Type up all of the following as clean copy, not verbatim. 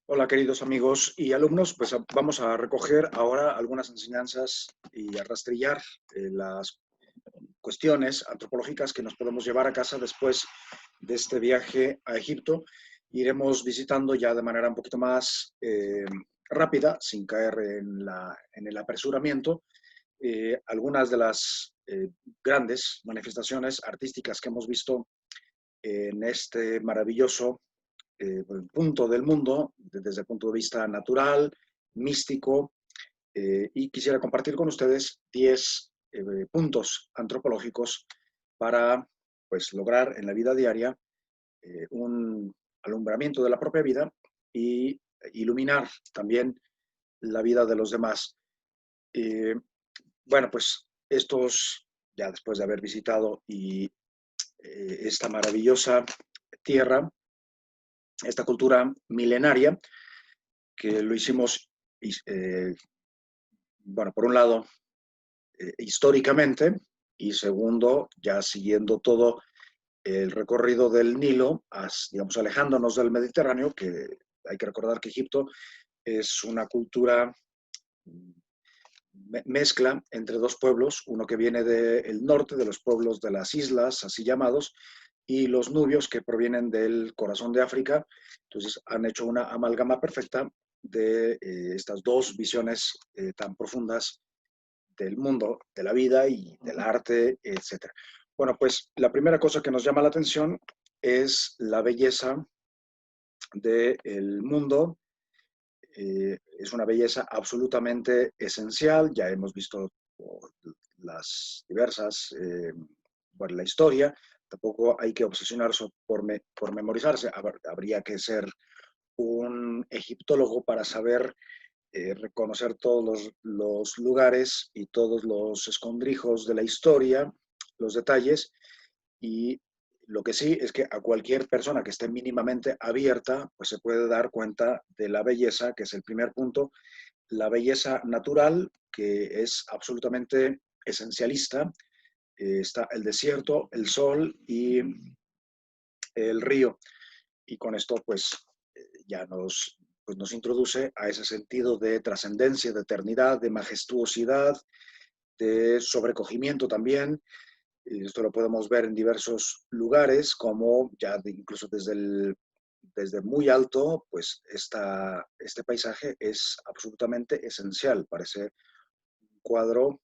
Hola, queridos amigos y alumnos, pues vamos a recoger ahora algunas enseñanzas y a rastrillar las cuestiones antropológicas que nos podemos llevar a casa después de este viaje a Egipto. Iremos visitando ya de manera un poquito más rápida, sin caer en el apresuramiento, algunas de las grandes manifestaciones artísticas que hemos visto en este maravilloso punto del mundo, desde el punto de vista natural, místico, y quisiera compartir con ustedes 10 puntos antropológicos para pues, lograr en la vida diaria un alumbramiento de la propia vida y iluminar también la vida de los demás. Eh, bueno, pues estos, ya después de haber visitado esta maravillosa tierra, esta cultura milenaria, que lo hicimos, bueno, por un lado, históricamente, y segundo, ya siguiendo todo el recorrido del Nilo, digamos, alejándonos del Mediterráneo, que hay que recordar que Egipto es una cultura mezcla entre dos pueblos, uno que viene del norte, de los pueblos de las islas, así llamados, y los nubios que provienen del corazón de África. Entonces han hecho una amalgama perfecta de estas dos visiones tan profundas del mundo, de la vida y del arte, etcétera. Bueno, pues la primera cosa que nos llama la atención es la belleza del mundo. Es una belleza absolutamente esencial. Ya hemos visto las diversas, bueno, la historia. Tampoco hay que obsesionarse por memorizarse. Habría que ser un egiptólogo para saber reconocer todos los lugares y todos los escondrijos de la historia, los detalles, y lo que sí es que a cualquier persona que esté mínimamente abierta, pues se puede dar cuenta de la belleza, que es el primer punto, la belleza natural, que es absolutamente esencialista. Está el desierto, el sol y el río. Y con esto, pues, ya nos introduce a ese sentido de trascendencia, de eternidad, de majestuosidad, de sobrecogimiento también. Y esto lo podemos ver en diversos lugares, como ya incluso desde muy alto, pues este paisaje es absolutamente esencial. Parece un cuadro,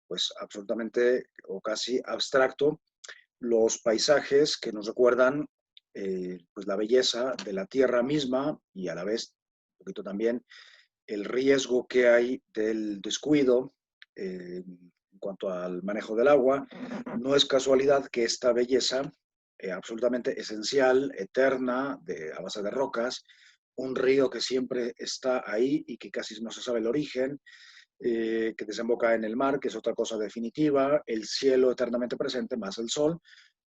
pues absolutamente o casi abstracto. Los paisajes que nos recuerdan pues la belleza de la tierra misma y a la vez un poquito también el riesgo que hay del descuido en cuanto al manejo del agua. No es casualidad que esta belleza absolutamente esencial, eterna, a base de rocas, un río que siempre está ahí y que casi no se sabe el origen, que desemboca en el mar, que es otra cosa definitiva, el cielo eternamente presente, más el sol,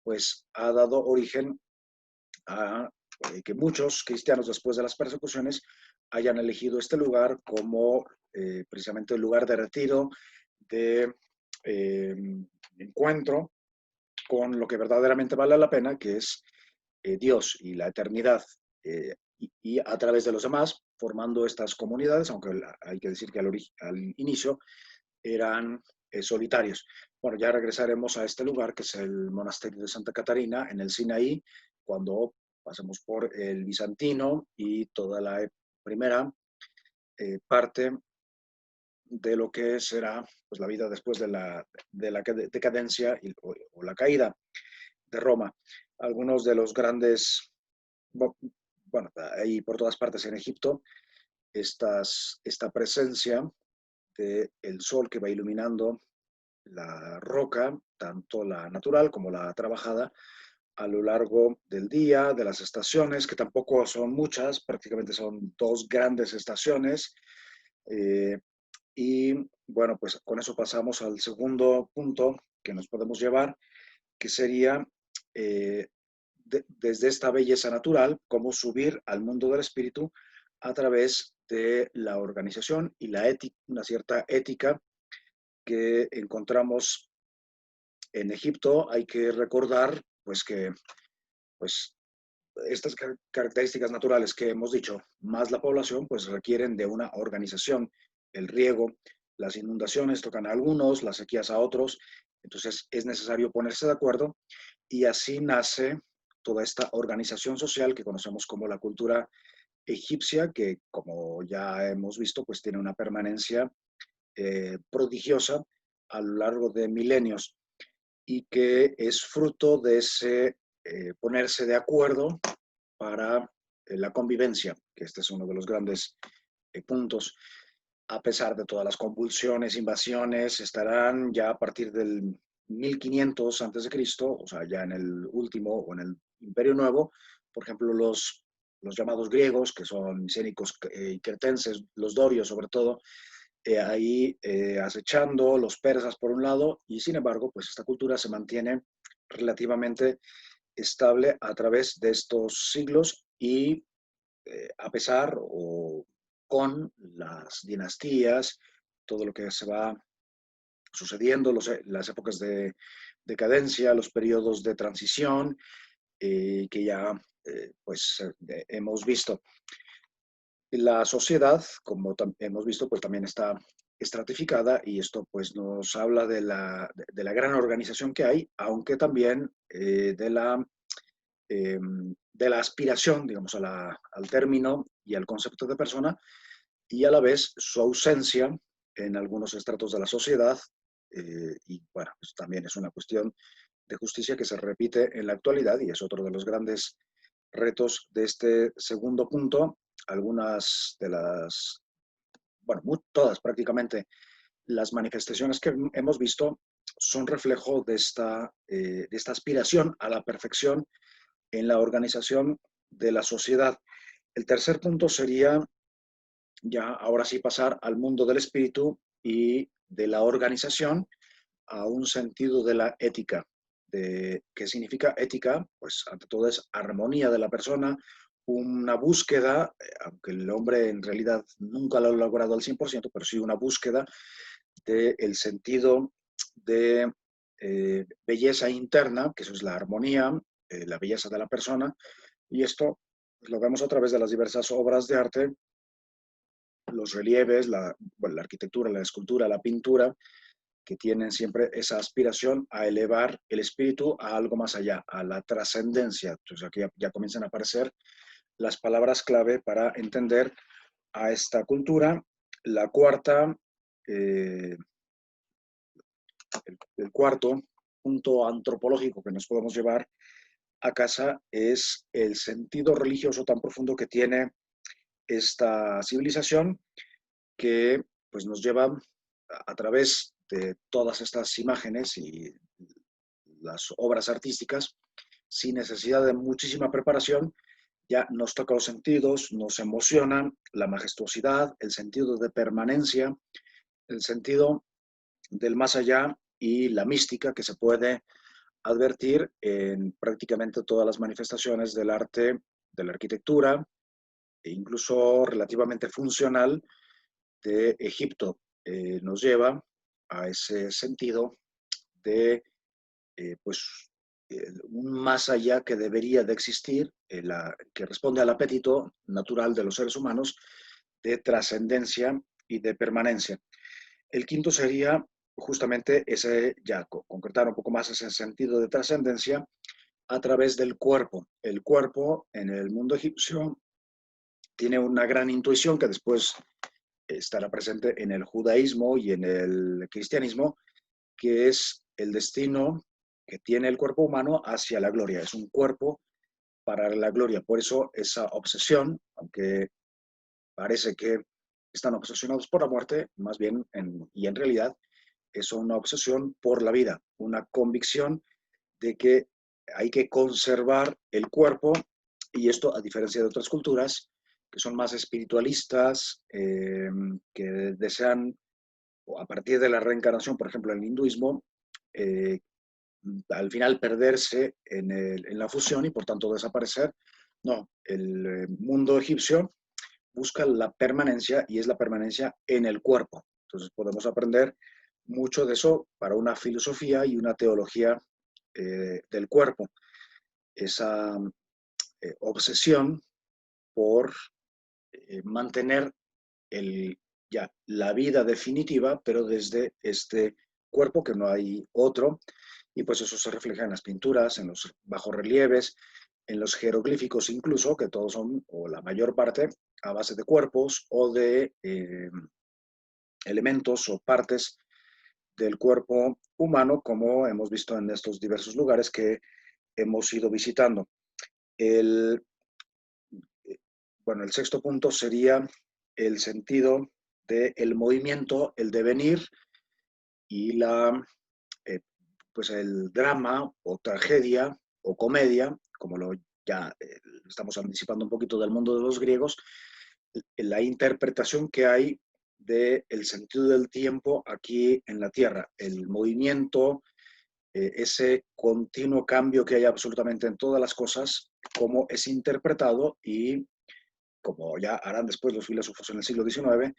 pues ha dado origen a que muchos cristianos después de las persecuciones hayan elegido este lugar como precisamente el lugar de retiro, de eh, encuentro con lo que verdaderamente vale la pena, que es Dios y la eternidad, y a través de los demás, formando estas comunidades, aunque hay que decir que al inicio eran solitarios. Bueno, ya regresaremos a este lugar, que es el monasterio de Santa Catarina, en el Sinaí, cuando pasemos por el bizantino y toda la primera parte de lo que será pues, la vida después de la decadencia o la caída de Roma. Algunos de los grandes, bueno, ahí por todas partes en Egipto, esta presencia del sol que va iluminando la roca, tanto la natural como la trabajada, a lo largo del día, de las estaciones, que tampoco son muchas, prácticamente son dos grandes estaciones. Eh, y bueno, pues con eso pasamos al segundo punto que nos podemos llevar, que sería eh, desde esta belleza natural, cómo subir al mundo del espíritu a través de la organización y la ética, una cierta ética que encontramos en Egipto. Hay que recordar pues que pues estas características naturales que hemos dicho, más la población, pues requieren de una organización. El riego, las inundaciones tocan a algunos, las sequías a otros, entonces es necesario ponerse de acuerdo y así nace toda esta organización social que conocemos como la cultura egipcia, que como ya hemos visto, pues tiene una permanencia prodigiosa a lo largo de milenios y que es fruto de ese ponerse de acuerdo para la convivencia, que este es uno de los grandes puntos. A pesar de todas las convulsiones, invasiones, estarán ya a partir del 1500 antes de Cristo, o sea, ya en el último o en el Imperio Nuevo, por ejemplo, los llamados griegos, que son micénicos y cretenses, los dorios sobre todo, ahí acechando, los persas por un lado, y sin embargo, pues esta cultura se mantiene relativamente estable a través de estos siglos y a pesar o con las dinastías, todo lo que se va sucediendo, las épocas de decadencia, los periodos de transición que ya pues hemos visto. La sociedad, como hemos visto, pues también está estratificada y esto pues nos habla de la gran organización que hay, aunque también de la aspiración, digamos, al término y al concepto de persona y a la vez su ausencia en algunos estratos de la sociedad. Y bueno, pues también es una cuestión de justicia que se repite en la actualidad y es otro de los grandes retos de este segundo punto. Algunas de las, bueno, todas prácticamente las manifestaciones que hemos visto son reflejo de esta aspiración a la perfección en la organización de la sociedad. El tercer punto sería ya ahora sí pasar al mundo del espíritu y de la organización a un sentido de la ética. ¿Qué significa ética? Pues ante todo es armonía de la persona, una búsqueda, aunque el hombre en realidad nunca lo ha logrado al 100%, pero sí una búsqueda del sentido de belleza interna, que eso es la armonía, la belleza de la persona, y esto pues, lo vemos a través de las diversas obras de arte, los relieves, bueno, la arquitectura, la escultura, la pintura, que tienen siempre esa aspiración a elevar el espíritu a algo más allá, a la trascendencia. Entonces aquí ya comienzan a aparecer las palabras clave para entender a esta cultura. La cuarta, eh, el cuarto punto antropológico que nos podemos llevar a casa es el sentido religioso tan profundo que tiene esta civilización que pues, nos lleva a través de todas estas imágenes y las obras artísticas, sin necesidad de muchísima preparación, ya nos toca los sentidos, nos emociona la majestuosidad, el sentido de permanencia, el sentido del más allá y la mística que se puede advertir en prácticamente todas las manifestaciones del arte, de la arquitectura, e incluso relativamente funcional de Egipto. Nos lleva a ese sentido de pues, un más allá que debería de existir, que responde al apetito natural de los seres humanos de trascendencia y de permanencia. El quinto sería justamente ese, ya concretar un poco más ese sentido de trascendencia a través del cuerpo. El cuerpo en el mundo egipcio tiene una gran intuición que después estará presente en el judaísmo y en el cristianismo, que es el destino que tiene el cuerpo humano hacia la gloria. Es un cuerpo para la gloria. Por eso esa obsesión, aunque parece que están obsesionados por la muerte, más bien y en realidad es una obsesión por la vida, una convicción de que hay que conservar el cuerpo y esto a diferencia de otras culturas que son más espiritualistas, que desean, a partir de la reencarnación, por ejemplo, en el hinduismo, eh, al final perderse en la fusión y por tanto desaparecer. No, el mundo egipcio busca la permanencia y es la permanencia en el cuerpo. Entonces podemos aprender mucho de eso para una filosofía y una teología del cuerpo. Esa obsesión por mantener ya la vida definitiva, pero desde este cuerpo que no hay otro, y pues eso se refleja en las pinturas, en los bajorrelieves, en los jeroglíficos incluso, que todos son, o la mayor parte, a base de cuerpos o de elementos o partes del cuerpo humano, como hemos visto en estos diversos lugares que hemos ido visitando. El, bueno, el sexto punto sería el sentido del movimiento, el devenir y eh, pues el drama o tragedia o comedia, como ya estamos anticipando un poquito del mundo de los griegos, la interpretación que hay del sentido del tiempo aquí en la Tierra, el movimiento, ese continuo cambio que hay absolutamente en todas las cosas, cómo es interpretado y como ya harán después los filósofos en el siglo XIX,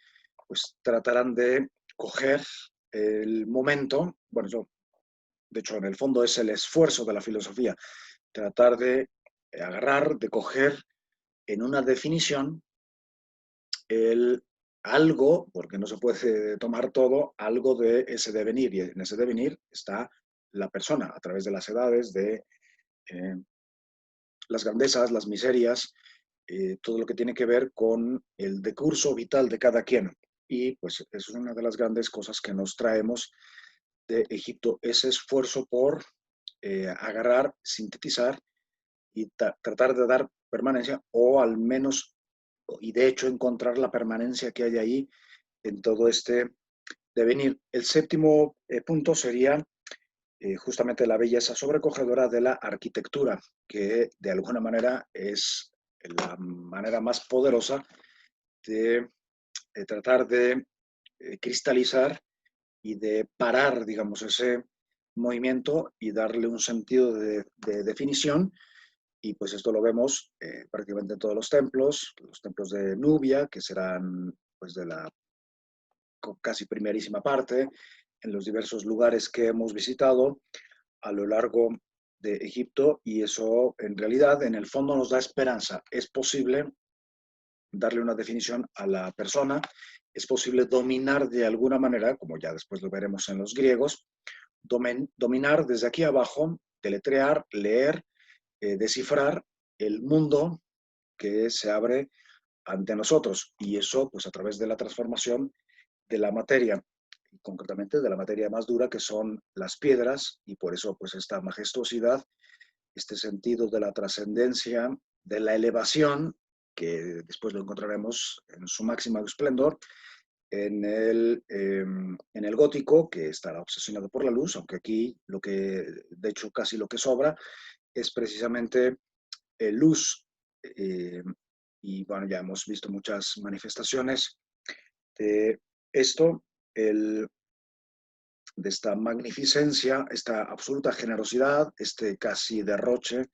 pues tratarán de coger el momento, bueno, eso, de hecho en el fondo es el esfuerzo de la filosofía, tratar de agarrar, de coger en una definición el algo, porque no se puede tomar todo, algo de ese devenir, y en ese devenir está la persona, a través de las edades, de eh, las grandezas, las miserias, todo lo que tiene que ver con el decurso vital de cada quien. Y pues es una de las grandes cosas que nos traemos de Egipto, ese esfuerzo por agarrar, sintetizar y tratar de dar permanencia, o al menos, y de hecho encontrar la permanencia que hay ahí en todo este devenir. El séptimo punto sería justamente la belleza sobrecogedora de la arquitectura, que de alguna manera es la manera más poderosa de tratar de cristalizar y de parar, digamos, ese movimiento y darle un sentido de definición. Y pues esto lo vemos prácticamente en todos los templos de Nubia, que serán pues de la casi primerísima parte, en los diversos lugares que hemos visitado a lo largo de Egipto, y eso en realidad en el fondo nos da esperanza. Es posible darle una definición a la persona, es posible dominar de alguna manera, como ya después lo veremos en los griegos, dominar desde aquí abajo, deletrear, leer, descifrar el mundo que se abre ante nosotros, y eso pues a través de la transformación de la materia, y concretamente de la materia más dura, que son las piedras, y por eso pues esta majestuosidad, este sentido de la trascendencia, de la elevación, que después lo encontraremos en su máximo esplendor, en el gótico, que estará obsesionado por la luz, aunque aquí lo que, de hecho casi lo que sobra, es precisamente luz. Eh, y bueno, ya hemos visto muchas manifestaciones de esto, de esta magnificencia, esta absoluta generosidad, este casi derroche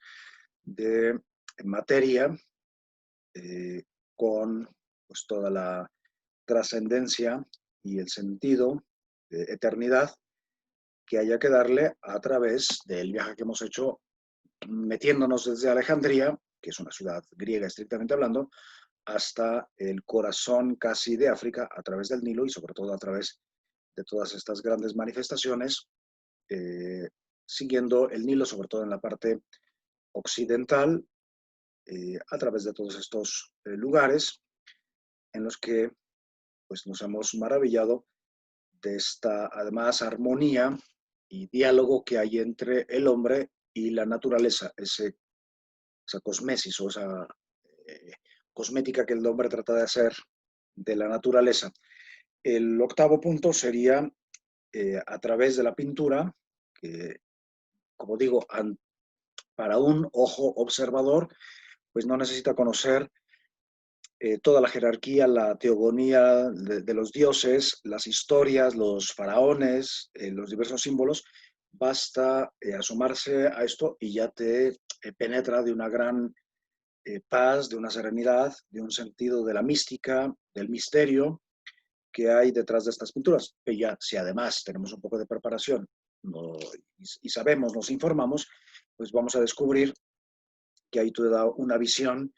de materia, eh, con pues, toda la trascendencia y el sentido de eternidad que haya que darle a través del viaje que hemos hecho metiéndonos desde Alejandría, que es una ciudad griega estrictamente hablando, hasta el corazón casi de África a través del Nilo, y sobre todo a través de todas estas grandes manifestaciones, siguiendo el Nilo, sobre todo en la parte occidental, a través de todos estos lugares en los que pues, nos hemos maravillado de esta, además, armonía y diálogo que hay entre el hombre y la naturaleza, esa cosmesis o esa eh, cosmética que el hombre trata de hacer de la naturaleza. El octavo punto sería a través de la pintura, que, como digo, para un ojo observador, pues no necesita conocer toda la jerarquía, la teogonía de los dioses, las historias, los faraones, los diversos símbolos. Basta asomarse a esto y ya te penetra de una gran paz, de una serenidad, de un sentido de la mística, del misterio que hay detrás de estas pinturas. Y ya, si además tenemos un poco de preparación y sabemos, nos informamos, pues vamos a descubrir que hay toda una visión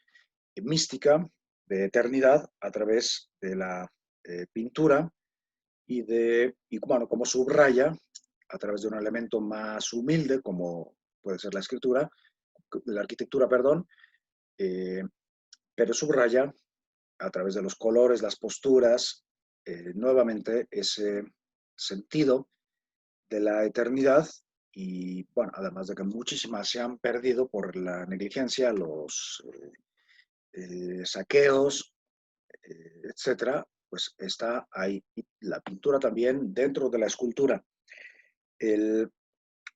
mística de eternidad a través de la pintura y bueno, como subraya a través de un elemento más humilde, como puede ser la arquitectura, perdón, eh, pero subraya a través de los colores, las posturas, nuevamente ese sentido de la eternidad y, bueno, además de que muchísimas se han perdido por la negligencia, los saqueos, etcétera, pues está ahí la pintura también dentro de la escultura. El,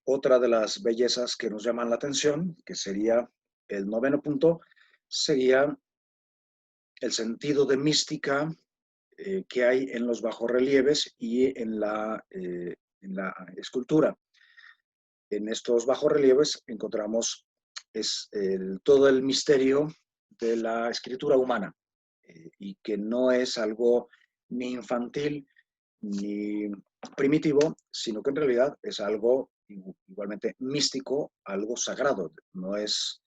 Otra de las bellezas que nos llaman la atención, que sería el noveno punto, sería el sentido de mística que hay en los bajorrelieves y en la escultura. En estos bajorrelieves encontramos todo el misterio de la escritura humana y que no es algo ni infantil ni primitivo, sino que en realidad es algo igualmente místico, algo sagrado. No es,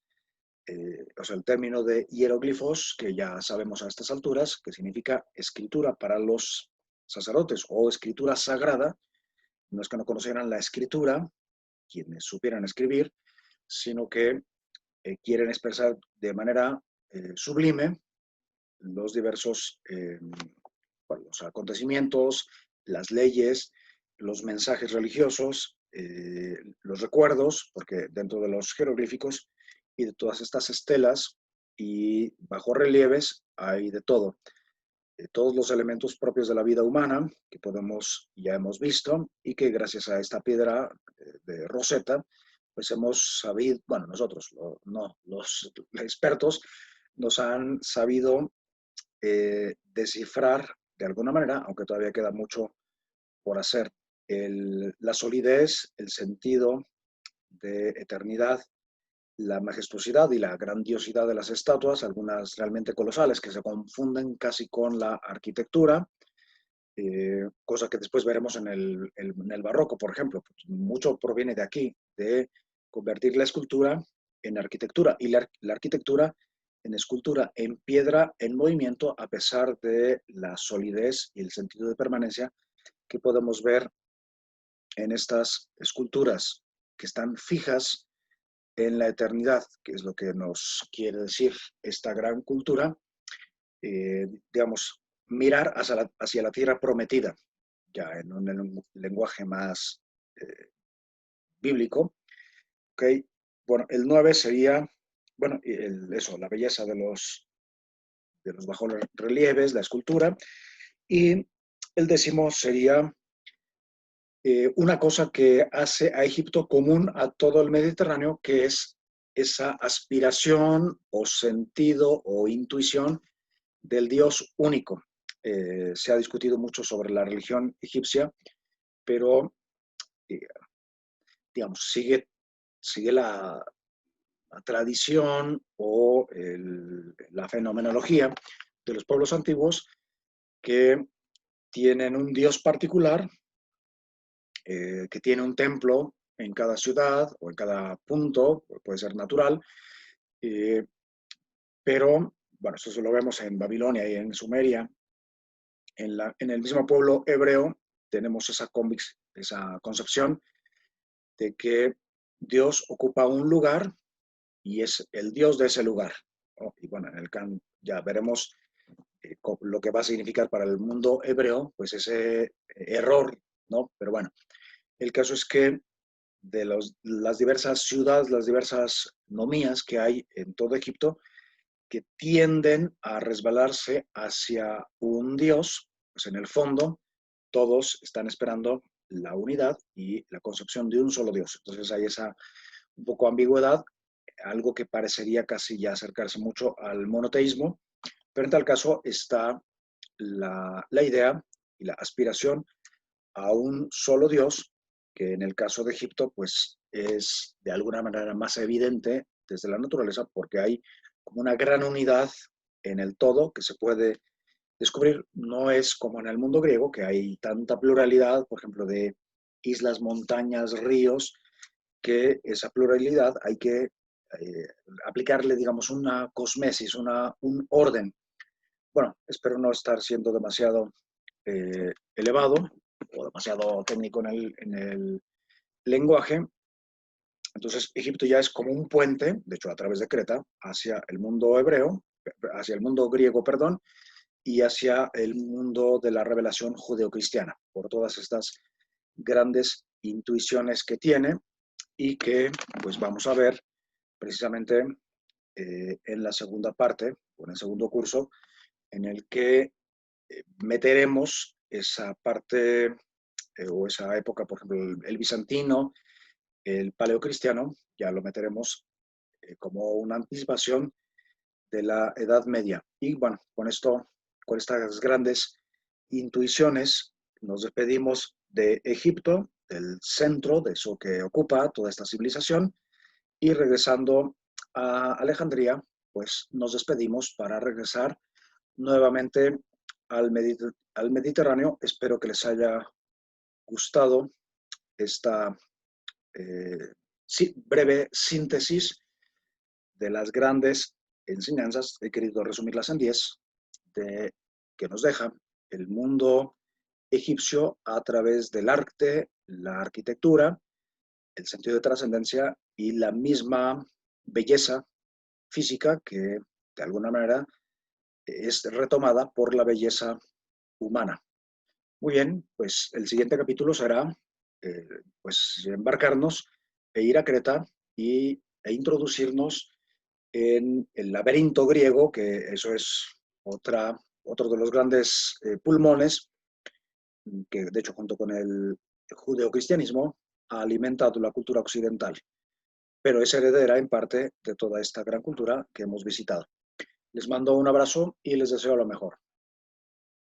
o sea, el término de hieroglifos, que ya sabemos a estas alturas, que significa escritura para los sacerdotes o escritura sagrada, no es que no conocieran la escritura, quienes supieran escribir, sino que quieren expresar de manera sublime los diversos bueno, los acontecimientos, las leyes, los mensajes religiosos, los recuerdos, porque dentro de los jeroglíficos y de todas estas estelas y bajorrelieves hay de todo. Todos los elementos propios de la vida humana que ya hemos visto y que gracias a esta piedra de Rosetta, pues hemos sabido, bueno, nosotros, no, los expertos nos han sabido descifrar de alguna manera, aunque todavía queda mucho por hacer, la solidez, el sentido de eternidad, la majestuosidad y la grandiosidad de las estatuas, algunas realmente colosales que se confunden casi con la arquitectura, cosa que después veremos en el barroco, por ejemplo. Mucho proviene de aquí, de convertir la escultura en arquitectura y la arquitectura en escultura en piedra en movimiento a pesar de la solidez y el sentido de permanencia que podemos ver en estas esculturas que están fijas en la eternidad, que es lo que nos quiere decir esta gran cultura, digamos, mirar hacia la tierra prometida, ya en un lenguaje más bíblico. ¿Okay? Bueno, el 9 sería, bueno, eso, la belleza de los bajorrelieves, la escultura, y el 10 sería una cosa que hace a Egipto común a todo el Mediterráneo, que es esa aspiración o sentido o intuición del Dios único. Se ha discutido mucho sobre la religión egipcia, pero eh, digamos, sigue la tradición o la fenomenología de los pueblos antiguos que tienen un Dios particular, que tiene un templo en cada ciudad o en cada punto, puede ser natural, eh, pero bueno, eso lo vemos en Babilonia y en Sumeria. En el mismo pueblo hebreo tenemos esa concepción de que Dios ocupa un lugar y es el Dios de ese lugar, ¿no? Y bueno, en el Can ya veremos lo que va a significar para el mundo hebreo, pues ese error, ¿no? Pero bueno, el caso es que de las diversas ciudades, las diversas nomías que hay en todo Egipto, que tienden a resbalarse hacia un Dios, pues en el fondo todos están esperando la unidad y la concepción de un solo Dios. Entonces hay esa un poco ambigüedad, algo que parecería casi ya acercarse mucho al monoteísmo, pero en tal caso está la idea y la aspiración a un solo Dios, que en el caso de Egipto, pues es de alguna manera más evidente desde la naturaleza, porque hay como una gran unidad en el todo que se puede descubrir. No es como en el mundo griego, que hay tanta pluralidad, por ejemplo, de islas, montañas, ríos, que esa pluralidad hay que aplicarle, digamos, una cosmesis, un orden. Bueno, espero no estar siendo demasiado elevado o demasiado técnico en el lenguaje. Entonces, Egipto ya es como un puente, de hecho, a través de Creta, hacia el mundo hebreo, hacia el mundo griego, perdón, y hacia el mundo de la revelación judeocristiana, por todas estas grandes intuiciones que tiene y que pues vamos a ver precisamente en la segunda parte, o en el segundo curso, en el que meteremos esa parte o esa época, por ejemplo, el bizantino, el paleocristiano, ya lo meteremos como una anticipación de la Edad Media. Y bueno, con esto, con estas grandes intuiciones, nos despedimos de Egipto, del centro, de eso que ocupa toda esta civilización, y regresando a Alejandría, pues nos despedimos para regresar nuevamente al Mediterráneo. Espero que les haya gustado esta breve síntesis de las grandes enseñanzas. He querido resumirlas en 10, que nos deja el mundo egipcio a través del arte, la arquitectura, el sentido de trascendencia y la misma belleza física que de alguna manera es retomada por la belleza humana. Muy bien, pues el siguiente capítulo será pues embarcarnos e ir a Creta e introducirnos en el laberinto griego, que eso es otro de los grandes pulmones, que de hecho junto con el judeocristianismo ha alimentado la cultura occidental, pero es heredera en parte de toda esta gran cultura que hemos visitado. Les mando un abrazo y les deseo lo mejor.